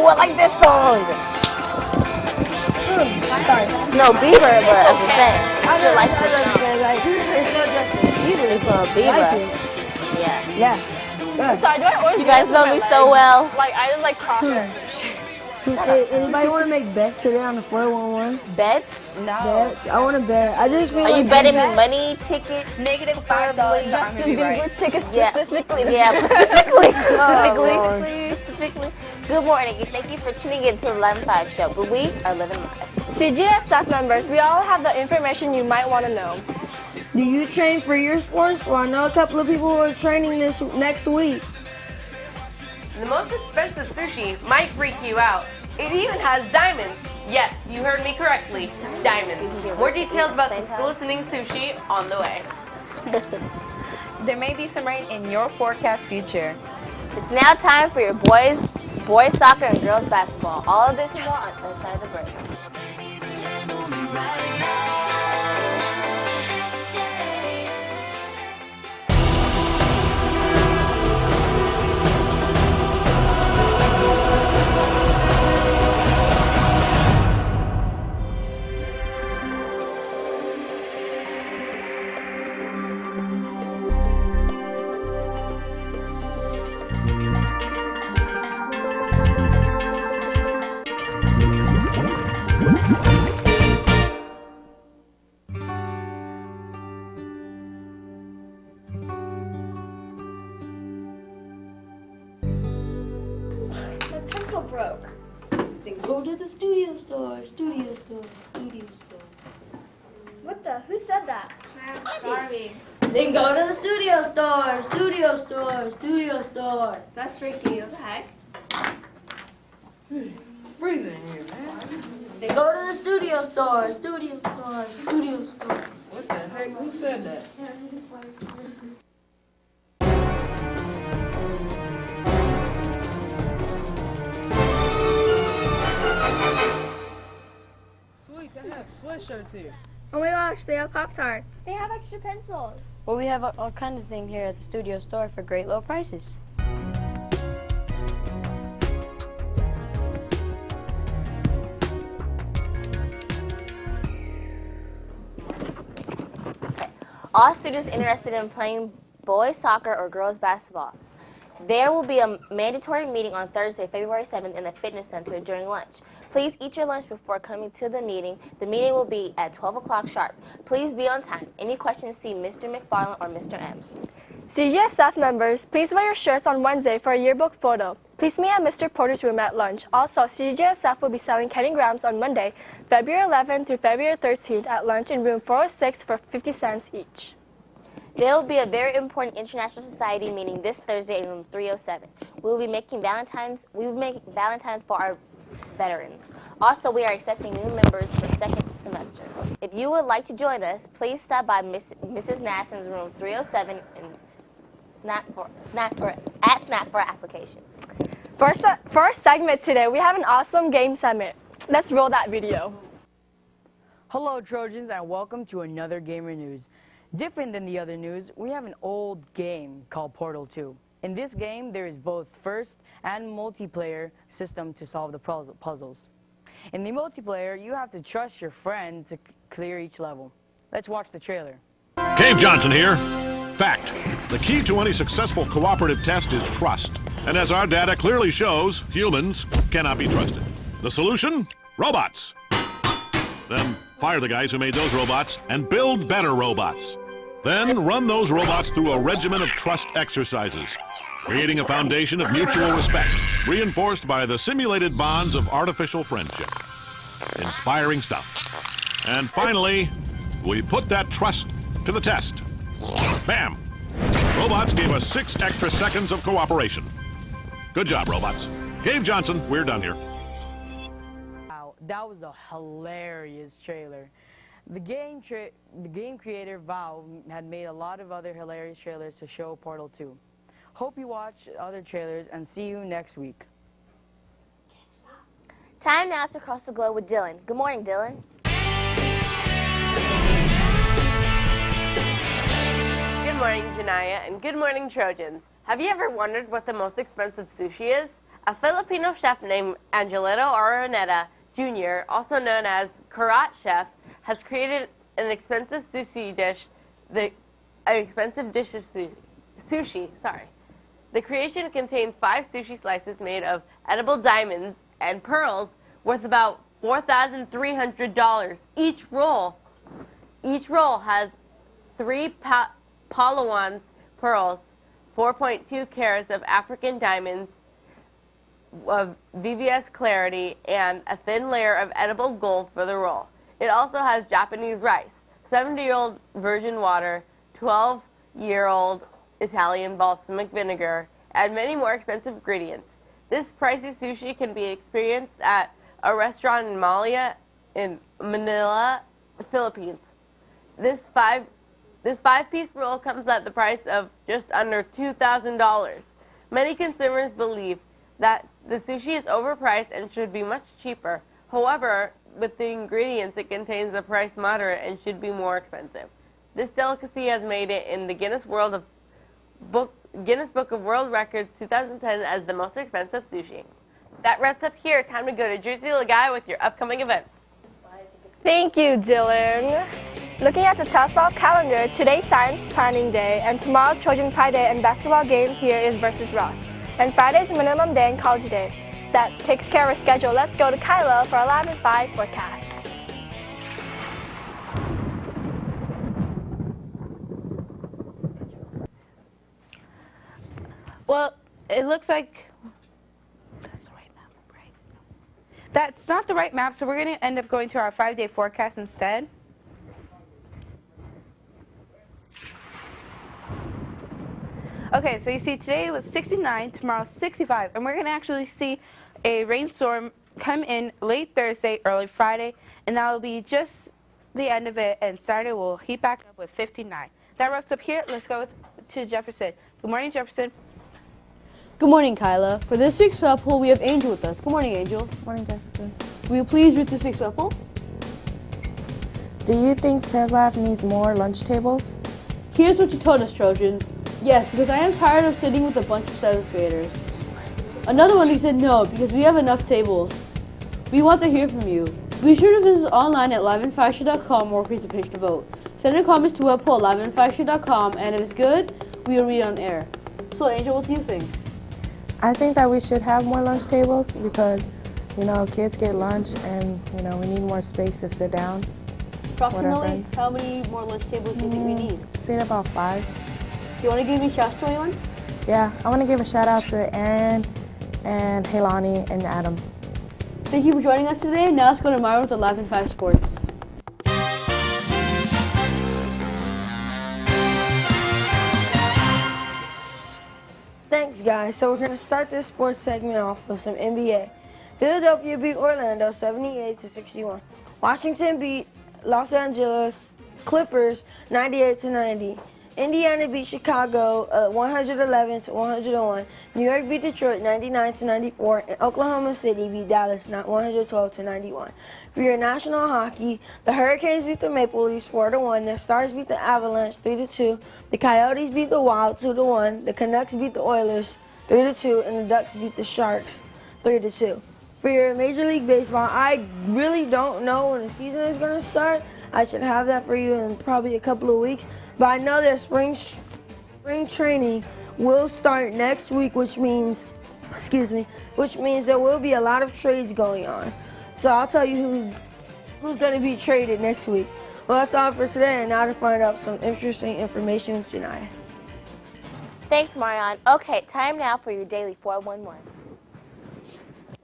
Ooh, I like this song. Sorry. It's no Bieber, but I'm just saying. I feel like this song. It's no Justin Bieber. It's no Bieber. Yeah. Yeah. Sorry, do I always You guys do this know with me my so legs? well. Like, I just like cross it. Hey, anybody want to make bets today on the 411? Bets? No. I want to bet. I just feel Are you like betting me money, tickets? -$5. Preferably. I'm gonna be right. Tickets Yeah. specifically. Yeah, specifically. Lord. Specifically. Good morning, and thank you for tuning in to the 11-5 show, but we are living life. CGS staff members, we all have the information you might want to know. Do you train for your sports? Well, I know a couple of people who are training this next week. The most expensive sushi might freak you out. It even has diamonds. Yes, you heard me correctly. Diamonds. More details about this glistening sushi on the way. There may be some rain in your forecast future. It's now time for your boys soccer and girls basketball. All of this and more on Inside the Break. My pencil broke. Then go to the studio store. What the? Who said that? I'm sorry. Then go to the studio store. That's Ricky. What the heck? Freezing here, man. Then go to the studio store. What the heck? Who said that? Sweet, they have sweatshirts here. Oh my gosh, they have Pop-Tart. They have extra pencils. Well, we have all kinds of things here at the studio store for great low prices. All students interested in playing boys soccer or girls basketball. There will be a mandatory meeting on Thursday, February 7th in the fitness center during lunch. Please eat your lunch before coming to the meeting. The meeting will be at 12 o'clock sharp. Please be on time. Any questions, see Mr. McFarland or Mr. M. CGS staff members, please wear your shirts on Wednesday for a yearbook photo. Please meet at Mr. Porter's room at lunch. Also, CGS staff will be selling Kenny Grams on Monday, February 11th through February 13th at lunch in room 406 for 50 cents each. There will be a very important International Society meeting this Thursday in room 307. We will be making Valentine's for our veterans. Also, we are accepting new members for second semester. If you would like to join us, please stop by Mrs. Nasson's room 307 and snap for application. For our segment today, we have an awesome game segment. Let's roll that video. Hello, Trojans, and welcome to another Gamer News. Different than the other news, we have an old game called Portal 2. In this game, there is both first and multiplayer system to solve the puzzles. In the multiplayer, you have to trust your friend to clear each level. Let's watch the trailer. Cave Johnson here. Fact. The key to any successful cooperative test is trust. And as our data clearly shows, humans cannot be trusted. The solution? Robots. Then fire the guys who made those robots and build better robots. Then run those robots through a regimen of trust exercises, creating a foundation of mutual respect, reinforced by the simulated bonds of artificial friendship. Inspiring stuff. And finally, we put that trust to the test. Bam! Robots gave us 6 extra seconds of cooperation. Good job, robots. Cave Johnson, we're done here. Wow, that was a hilarious trailer. The game creator Valve had made a lot of other hilarious trailers to show Portal 2. Hope you watch other trailers and see you next week. Time now to cross the globe with Dylan. Good morning, Dylan. Good morning, Janaya, and good morning, Trojans. Have you ever wondered what the most expensive sushi is? A Filipino chef named Angelito Araneta Jr., also known as Karat Chef, has created an expensive sushi dish. Sushi. The creation contains 5 sushi slices made of edible diamonds and pearls worth about $4,300 each roll. Each roll has 3 Palawan's pearls, 4.2 carats of African diamonds of VVS clarity, and a thin layer of edible gold for the roll. It also has Japanese rice, 70-year-old virgin water, 12-year-old Italian balsamic vinegar, and many more expensive ingredients. This pricey sushi can be experienced at a restaurant in Manila, Philippines. This five-piece roll comes at the price of just under $2,000. Many consumers believe that the sushi is overpriced and should be much cheaper. However, with the ingredients it contains, the price moderate and should be more expensive. This delicacy has made it in the Guinness Book of World Records 2010 as the most expensive sushi. That wraps up here. Time to go to Jersey Lagay with your upcoming events. Thank you, Dylan. Looking at the Tetzlaff calendar, today's Science Planning Day, and tomorrow's Trojan Pride Day and basketball game here is versus Ross. And Friday's Minimum Day and College Day. That takes care of our schedule. Let's go to Kyla for our 11-5 forecast. Well, it looks like that's the right map, right? That's not the right map, so we're going to end up going to our 5-day forecast instead. Okay, so you see today was 69, tomorrow 65, and we're going to actually see a rainstorm come in late Thursday, early Friday, and that will be just the end of it, and Saturday will heat back up with 59. That wraps up here. Let's go to Jefferson. Good morning, Jefferson. Good morning, Kyla. For this week's sweat pool, we have Angel with us. Good morning, Angel. Good morning, Jefferson. Will you please read this week's sweat pool? Do you think Tetzlaff needs more lunch tables? Here's what you told us, Trojans. Yes, because I am tired of sitting with a bunch of 7th graders. Another one, he said no, because we have enough tables. We want to hear from you. Be sure to visit us online at 11fashion.com or face the page to vote. Send your comments to webpoll11fashion.com, and if it's good, we will read it on air. So, Angel, what do you think? I think that we should have more lunch tables because, you know, kids get lunch and, you know, we need more space to sit down. Approximately, how many more lunch tables do you think we need? Say about 5. Do you want to give me shouts to anyone? Yeah, I want to give a shout out to Aaron and Hailani and Adam. Thank you for joining us today. Now let's go to Myron with 11-5 Sports. Thanks, guys. So we're going to start this sports segment off with some NBA. Philadelphia beat Orlando 78-61. Washington beat Los Angeles Clippers 98-90. Indiana beat Chicago 111-101. New York beat Detroit 99-94, and Oklahoma City beat Dallas 112-91. For your national hockey, the Hurricanes beat the Maple Leafs 4-1. The Stars beat the Avalanche 3-2. The Coyotes beat the Wild 2-1. The Canucks beat the Oilers 3-2, and the Ducks beat the Sharks 3-2. For your Major League Baseball, I really don't know when the season is going to start. I should have that for you in probably a couple of weeks. But I know that spring training will start next week, which means there will be a lot of trades going on. So I'll tell you who's going to be traded next week. Well, that's all for today, and now to find out some interesting information with Janiyah. Thanks, Marion. Okay, time now for your daily 411.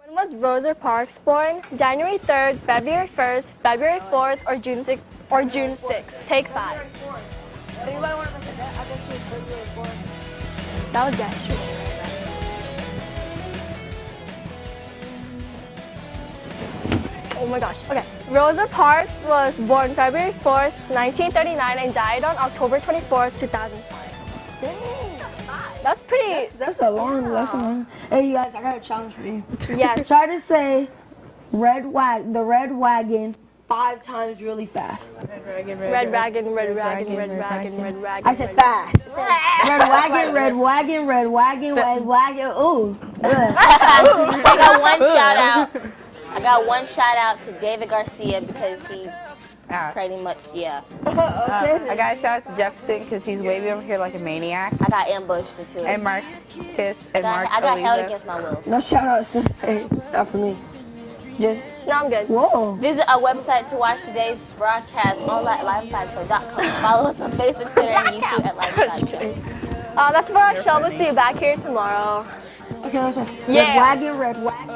When was Rosa Parks born? January 3rd, February 1st, February 4th, or June 6th? Or June 6th? Take 5. That was gesture. Oh my gosh. Okay. Rosa Parks was born February 4th, 1939 and died on October 24th, 2005. Dang. That's pretty. That's a long lesson. Hey, you guys, I got a challenge for you. Yes. Try to say the red wagon 5 times really fast. Red wagon. I said fast. Red wagon. Ooh. I got one shout out. I got one shout out to David Garcia because he's pretty much, yeah. I got a shout out to Jefferson because he's waving over here like a maniac. I got ambushed too. And Marcus and Mark. I got held against my will. No shout outs. Hey, not for me. Just. No, I'm good. Whoa. Visit our website to watch today's broadcast on liveshow.com. Follow us on Facebook, Twitter, and YouTube at liveshow. That's for our show. We'll see you back here tomorrow. Okay, let's go. Yeah. Red wagon.